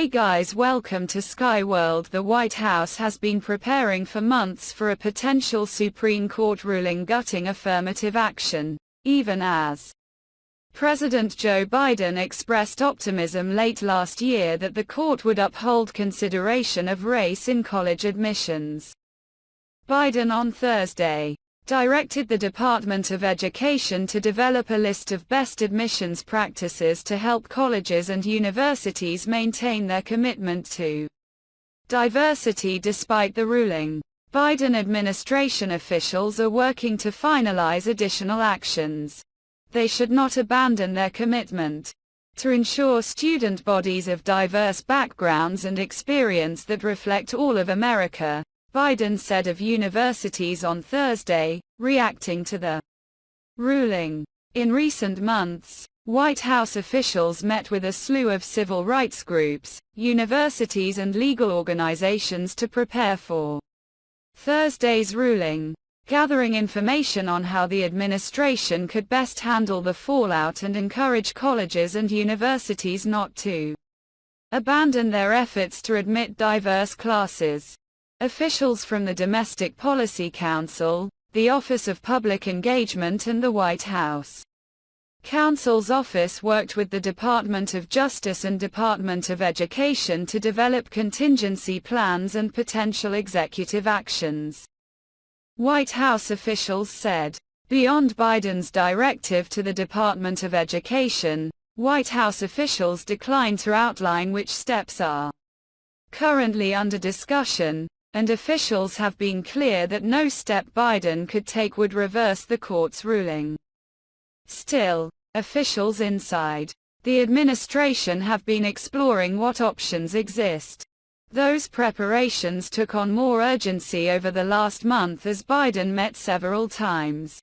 Hey guys, welcome to Sky World. The White House has been preparing for months for a potential Supreme Court ruling gutting affirmative action, even as President Joe Biden expressed optimism late last year that the court would uphold consideration of race in college admissions. Biden on Thursday directed the Department of Education to develop a list of best admissions practices to help colleges and universities maintain their commitment to diversity despite the ruling. Biden administration officials are working to finalize additional actions. They should not abandon their commitment to ensure student bodies of diverse backgrounds and experience that reflect all of America, Biden said of universities on Thursday, reacting to the ruling. In recent months, White House officials met with a slew of civil rights groups, universities and legal organizations to prepare for Thursday's ruling, gathering information on how the administration could best handle the fallout and encourage colleges and universities not to abandon their efforts to admit diverse classes. Officials from the Domestic Policy Council, the Office of Public Engagement and the White House Counsel's office worked with the Department of Justice and Department of Education to develop contingency plans and potential executive actions. White House officials said. Beyond Biden's directive to the Department of Education, White House officials declined to outline which steps are currently under discussion, and officials have been clear that no step Biden could take would reverse the court's ruling. Still, officials inside the administration have been exploring what options exist. Those preparations took on more urgency over the last month as Biden met several times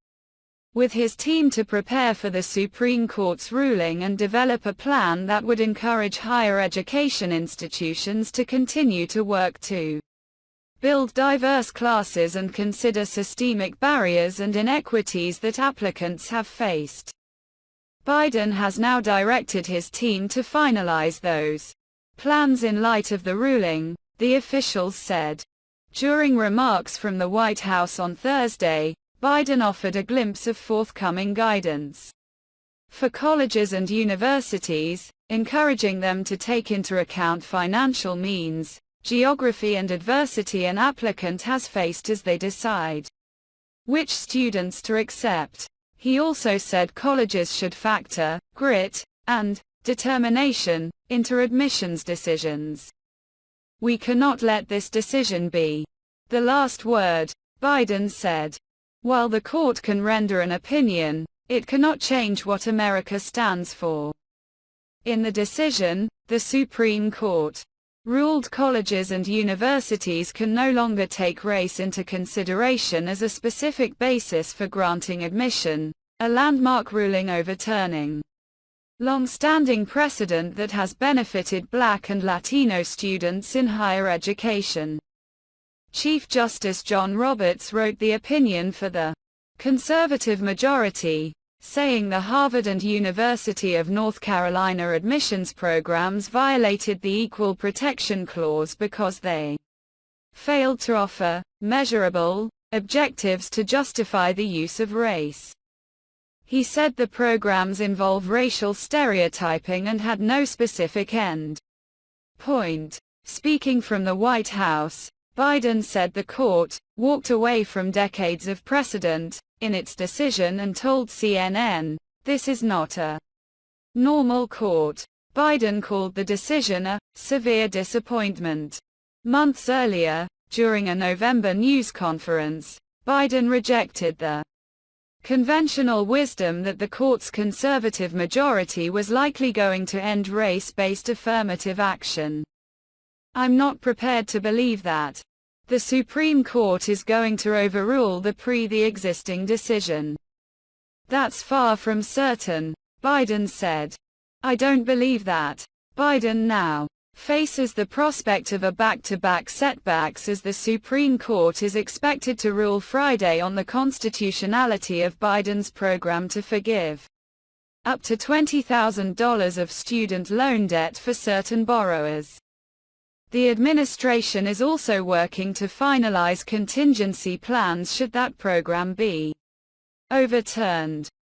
with his team to prepare for the Supreme Court's ruling and develop a plan that would encourage higher education institutions to continue to work to build diverse classes and consider systemic barriers and inequities that applicants have faced. Biden has now directed his team to finalize those plans in light of the ruling, the officials said. During remarks from the White House on Thursday, Biden offered a glimpse of forthcoming guidance for colleges and universities, encouraging them to take into account financial means, geography and adversity an applicant has faced as they decide which students to accept. He also said colleges should factor grit and determination into admissions decisions. We cannot let this decision be the last word, Biden said. While the court can render an opinion, it cannot change what America stands for. In the decision, the Supreme Court ruled colleges and universities can no longer take race into consideration as a specific basis for granting admission, a landmark ruling overturning long-standing precedent that has benefited Black and Latino students in higher education. Chief Justice John Roberts wrote the opinion for the conservative majority, saying the Harvard and University of North Carolina admissions programs violated the Equal Protection Clause because they failed to offer measurable objectives to justify the use of race. He said the programs involve racial stereotyping and had no specific end point. Speaking from the White House, Biden said the court walked away from decades of precedent in its decision and told CNN, "This is not a normal court." Biden called the decision a severe disappointment. Months earlier, during a November news conference, Biden rejected the conventional wisdom that the court's conservative majority was likely going to end race-based affirmative action. "I'm not prepared to believe that the Supreme Court is going to overrule the existing decision. That's far from certain," Biden said. "I don't believe that." Biden now faces the prospect of a back-to-back setbacks as the Supreme Court is expected to rule Friday on the constitutionality of Biden's program to forgive up to $20,000 of student loan debt for certain borrowers. The administration is also working to finalize contingency plans should that program be overturned.